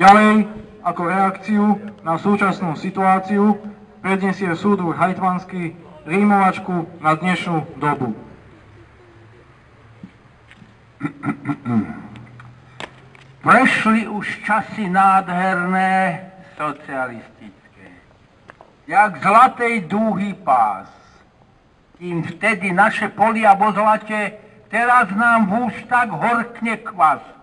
Ďalej, ako reakciu na súčasnú situáciu, predniesie súdruh Hajtmanský rímovačku na dnešnú dobu. Prešli už časy nádherné socialistické, jak zlatej dúhy pás. Kým vtedy naše polia vo zlate, teraz nám v ústach horkne kvas.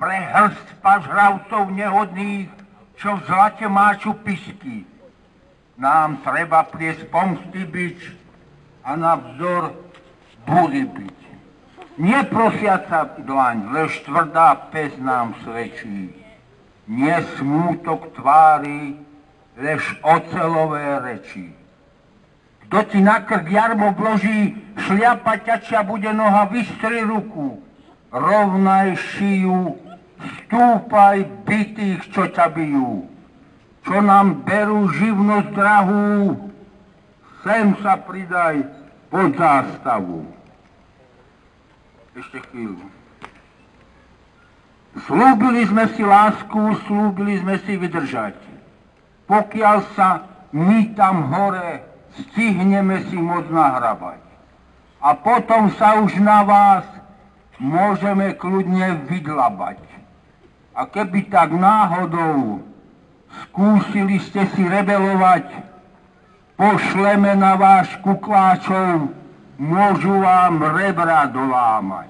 Pre hrst pažravcov nehodných, čo v zlate máču pisky, nám treba pliesť pomsty bič a navzdor búry byť. Neprosiaca dlaň, lež tvrdá pes nám svedčí. Nie smútok tvári, lež ocelové reči. Kto ti na krk jarmo vloží, šliapa ťačia bude noha, vystri ruku. Rovnaj šiju, stúpaj bitých, čo ťa bijú. Čo nám berú živnosť drahú, sem sa pridaj pod zástavu. Ešte chvíľu. Slúbili sme si lásku, slúbili sme si vydržať. Pokiaľ sa my tam hore stihneme si moc nahrabať. A potom sa už na vás môžeme kľudne vydlabať. A keby tak náhodou skúsili ste si rebelovať, pošleme na váš kukláčov, môžu vám rebra dolámať.